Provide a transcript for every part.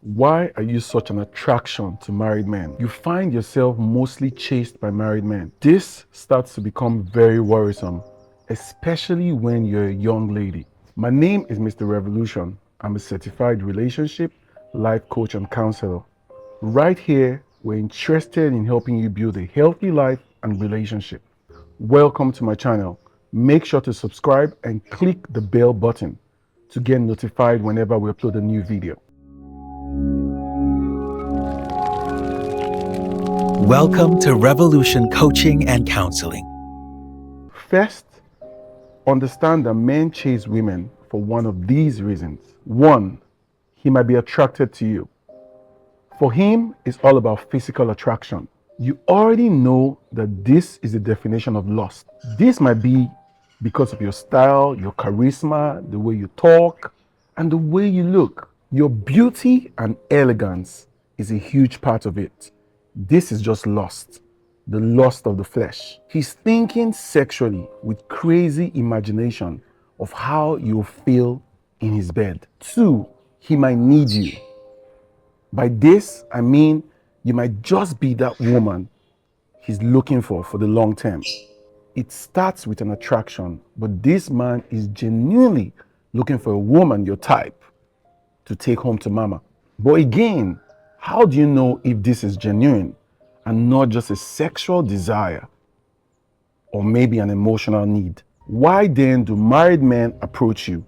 Why are you such an attraction to married men? You find yourself mostly chased by married men. This starts to become very worrisome, especially when you're a young lady. My name is Mr. Revolution. I'm a certified relationship, life coach, and counselor. Right here, we're interested in helping you build a healthy life and relationship. Welcome to my channel. Make sure to subscribe and click the bell button to get notified whenever we upload a new video. Welcome to Revolution Coaching and Counseling. First, understand that men chase women for one of these reasons. One, he might be attracted to you. For him, it's all about physical attraction. You already know that this is the definition of lust. This might be because of your style, your charisma, the way you talk, and the way you look. Your beauty and elegance is a huge part of it. This is just lust, the lust of the flesh. He's thinking sexually with crazy imagination of how you'll feel in his bed. Two, he might need you. By this, I mean you might just be that woman he's looking for the long term. It starts with an attraction, but this man is genuinely looking for a woman your type to take home to mama. But again, how do you know if this is genuine and not just a sexual desire or maybe an emotional need? Why then do married men approach you?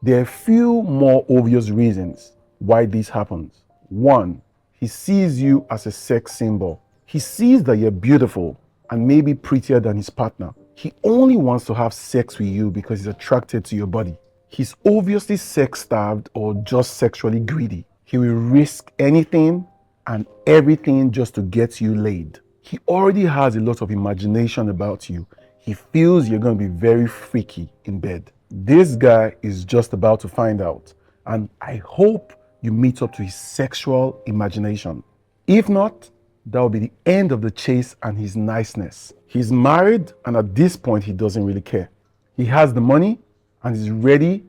There are a few more obvious reasons why this happens. One, he sees you as a sex symbol. He sees that you're beautiful and maybe prettier than his partner. He only wants to have sex with you because he's attracted to your body. He's obviously sex-starved or just sexually greedy. He will risk anything and everything just to get you laid. He already has a lot of imagination about you. He feels you're going to be very freaky in bed. This guy is just about to find out, and I hope you meet up to his sexual imagination. If not, that will be the end of the chase and his niceness. He's married, and at this point, he doesn't really care. He has the money and is ready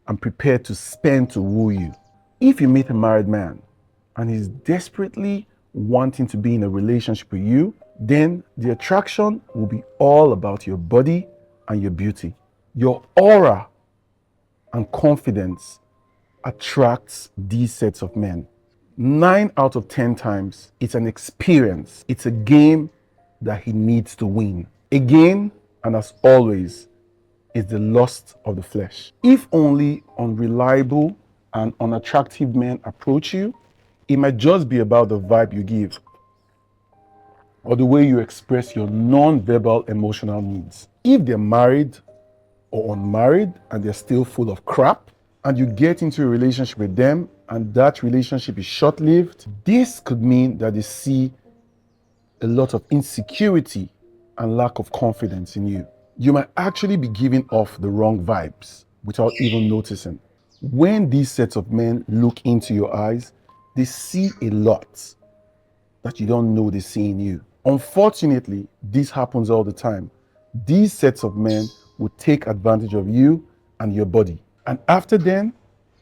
and prepared to spend to woo you. If you meet a married man and he's desperately wanting to be in a relationship with you, then the attraction will be all about your body and your beauty. Your aura and confidence attracts these sets of men. 9 out of 10 times, it's an experience. It's a game that he needs to win. Again, and as always, is the lust of the flesh. If only unreliable and unattractive men approach you, it might just be about the vibe you give or the way you express your non-verbal emotional needs. If they're married or unmarried and they're still full of crap, and you get into a relationship with them and that relationship is short-lived, this could mean that they see a lot of insecurity and lack of confidence in you. You might actually be giving off the wrong vibes without even noticing. When these sets of men look into your eyes, they see a lot that you don't know they see in you. Unfortunately, this happens all the time. These sets of men will take advantage of you and your body. And after then,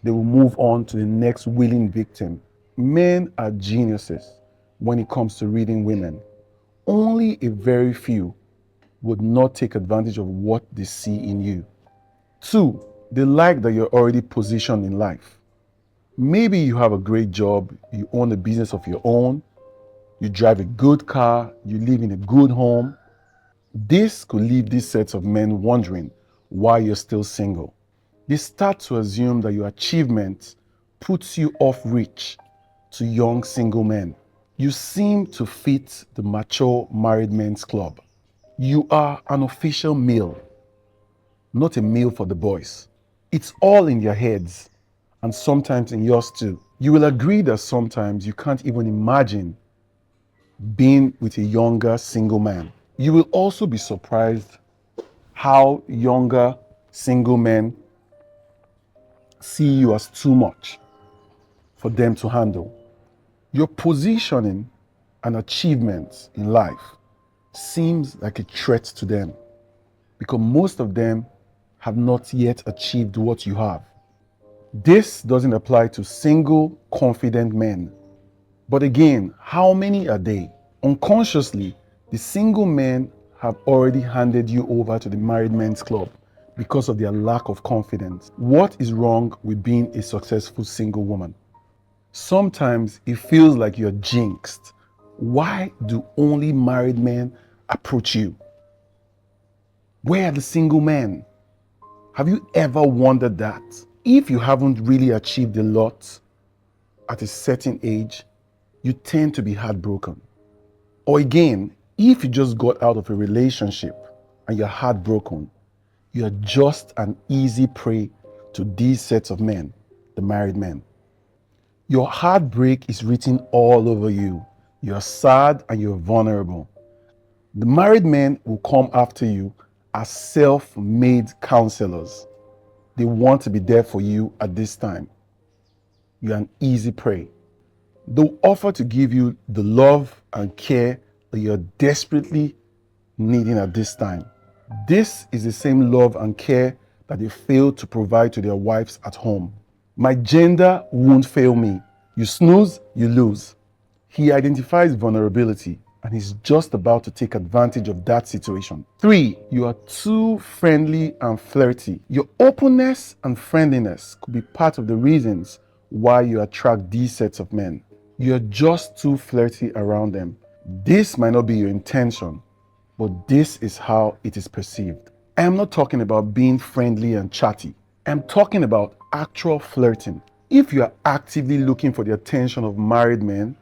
they will move on to the next willing victim. Men are geniuses when it comes to reading women. Only a very few would not take advantage of what they see in you. Two, they like that you're already positioned in life. Maybe you have a great job, you own a business of your own, you drive a good car, you live in a good home. This could leave these sets of men wondering why you're still single. They start to assume that your achievement puts you off reach to young single men. You seem to fit the mature married men's club. You are an official male, not a meal for the boys. It's all in your heads and sometimes in yours too. You will agree that sometimes you can't even imagine being with a younger single man. You will also be surprised how younger single men see you as too much for them to handle. Your positioning and achievements in life seems like a threat to them because most of them have not yet achieved what you have. This doesn't apply to single, confident men. But again, how many are they? Unconsciously, the single men have already handed you over to the married men's club because of their lack of confidence. What is wrong with being a successful single woman? Sometimes it feels like you're jinxed. Why do only married men approach you? Where are the single men? Have you ever wondered that? If you haven't really achieved a lot at a certain age, you tend to be heartbroken. Or again, if you just got out of a relationship and you're heartbroken, you're just an easy prey to these sets of men, the married men. Your heartbreak is written all over you. You're sad and you're vulnerable. The married men will come after you as self-made counselors. They want to be there for you at this time. You're an easy prey. They'll offer to give you the love and care that you're desperately needing at this time. This is the same love and care that they failed to provide to their wives at home. My gender won't fail me. You snooze, you lose. He identifies vulnerability and he's just about to take advantage of that situation. 3, you are too friendly and flirty. Your openness and friendliness could be part of the reasons why you attract these sets of men. You're just too flirty around them. This might not be your intention, but this is how it is perceived. I'm not talking about being friendly and chatty. I'm talking about actual flirting. If you are actively looking for the attention of married men,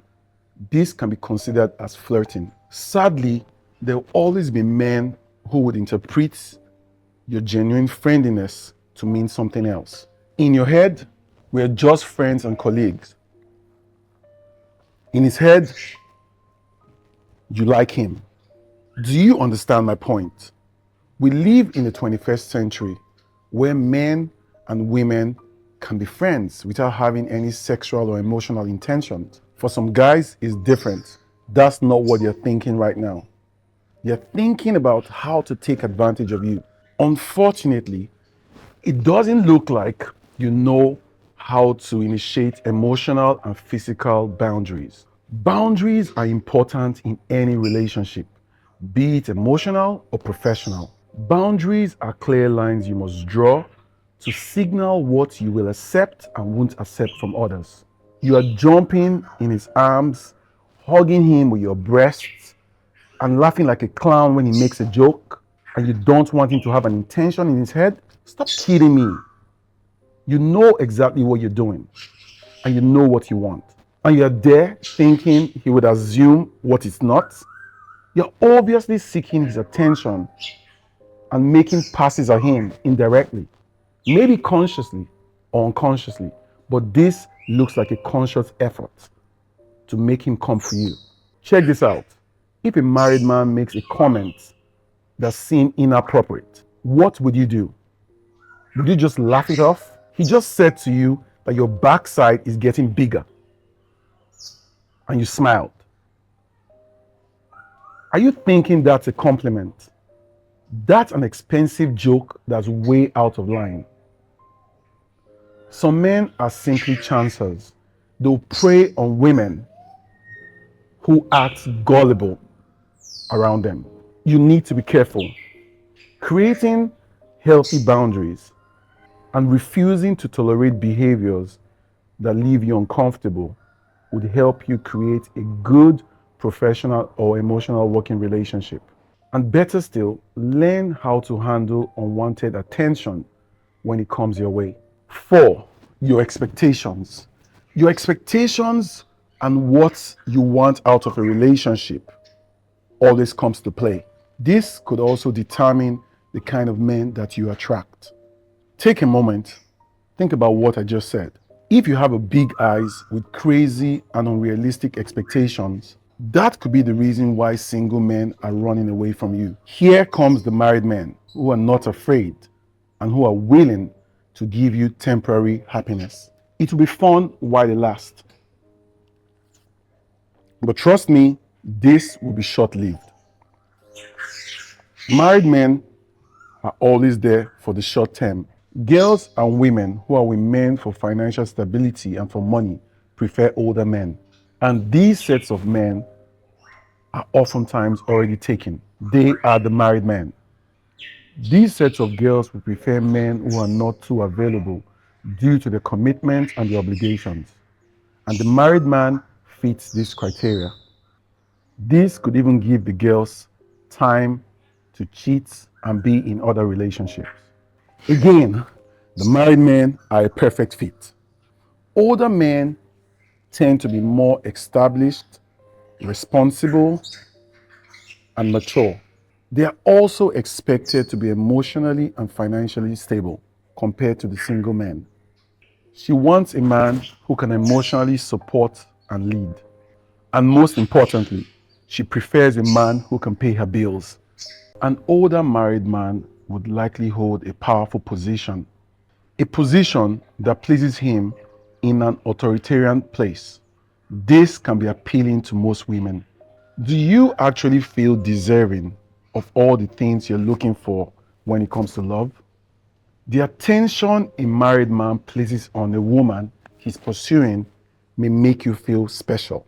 this can be considered as flirting. Sadly, there will always be men who would interpret your genuine friendliness to mean something else. In your head, we're just friends and colleagues. In his head, you like him. Do you understand my point? We live in the 21st century where men and women can be friends without having any sexual or emotional intentions. For some guys, it's different. That's not what you're thinking right now. You're thinking about how to take advantage of you. Unfortunately, it doesn't look like you know how to initiate emotional and physical boundaries. Boundaries are important in any relationship, be it emotional or professional. Boundaries are clear lines you must draw to signal what you will accept and won't accept from others. You are jumping in his arms, hugging him with your breasts, and laughing like a clown when he makes a joke, and you don't want him to have an intention in his head. Stop kidding me. You know exactly what you're doing, and you know what you want. And you're there thinking he would assume what it's not. You're obviously seeking his attention and making passes at him indirectly, maybe consciously or unconsciously, but this looks like a conscious effort to make him come for you. Check this out. If a married man makes a comment that seems inappropriate, what would you do? Would you just laugh it off? He just said to you that your backside is getting bigger and you smiled. Are you thinking that's a compliment? That's an expensive joke that's way out of line. Some men are simply chancers. They'll prey on women who act gullible around them. You need to be careful. Creating healthy boundaries and refusing to tolerate behaviors that leave you uncomfortable would help you create a good professional or emotional working relationship. And better still, learn how to handle unwanted attention when it comes your way. 4, your expectations. Your expectations and what you want out of a relationship always comes to play. This could also determine the kind of men that you attract. Take a moment, think about what I just said. If you have a big eyes with crazy and unrealistic expectations, that could be the reason why single men are running away from you. Here comes the married men who are not afraid and who are willing to give you temporary happiness. It will be fun while it lasts. But trust me, this will be short-lived. Married men are always there for the short term. Girls and women who are with men for financial stability and for money prefer older men. And these sets of men are oftentimes already taken. They are the married men. These sets of girls will prefer men who are not too available due to the commitment and the obligations. And the married man fits this criteria. This could even give the girls time to cheat and be in other relationships. Again, the married men are a perfect fit. Older men tend to be more established, responsible, and mature. They are also expected to be emotionally and financially stable compared to the single men. She wants a man who can emotionally support and lead. And most importantly, she prefers a man who can pay her bills. An older married man would likely hold a powerful position, a position that places him in an authoritarian place. This can be appealing to most women. Do you actually feel deserving of all the things you're looking for when it comes to love? The attention a married man places on a woman he's pursuing may make you feel special.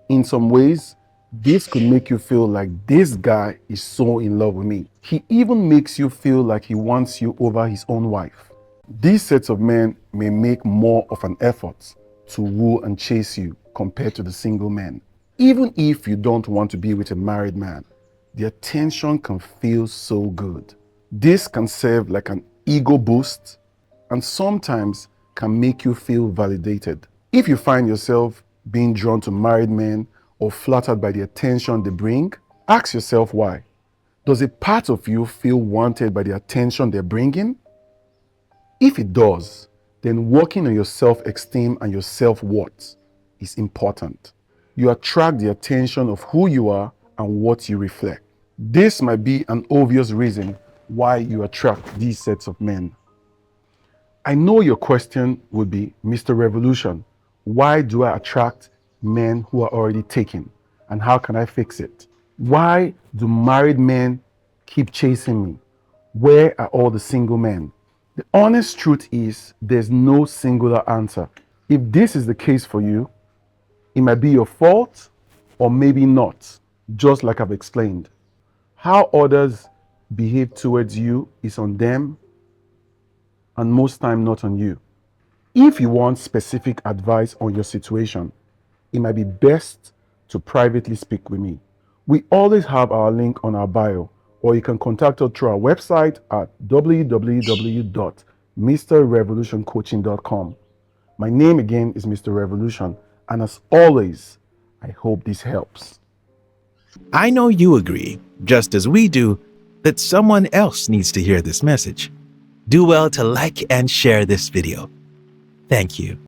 In some ways, this could make you feel like this guy is so in love with me. He even makes you feel like he wants you over his own wife. These sets of men may make more of an effort to woo and chase you compared to the single men. Even if you don't want to be with a married man, the attention can feel so good. This can serve like an ego boost and sometimes can make you feel validated. If you find yourself being drawn to married men or flattered by the attention they bring, ask yourself why. Does a part of you feel wanted by the attention they're bringing? If it does, then working on your self-esteem and your self-worth is important. You attract the attention of who you are and what you reflect. This might be an obvious reason why you attract these sets of men. I know your question would be, Mr. Revolution, why do I attract men who are already taken? And how can I fix it? Why do married men keep chasing me? Where are all the single men? The honest truth is there's no singular answer. If this is the case for you, it might be your fault or maybe not, just like I've explained. How others behave towards you is on them and most time not on you. If you want specific advice on your situation, it might be best to privately speak with me. We always have our link on our bio, or you can contact us through our website at www.mrrevolutioncoaching.com. My name again is Mr. Revolution, and as always, I hope this helps. I know you agree, just as we do, that someone else needs to hear this message. Do well to like and share this video. Thank you.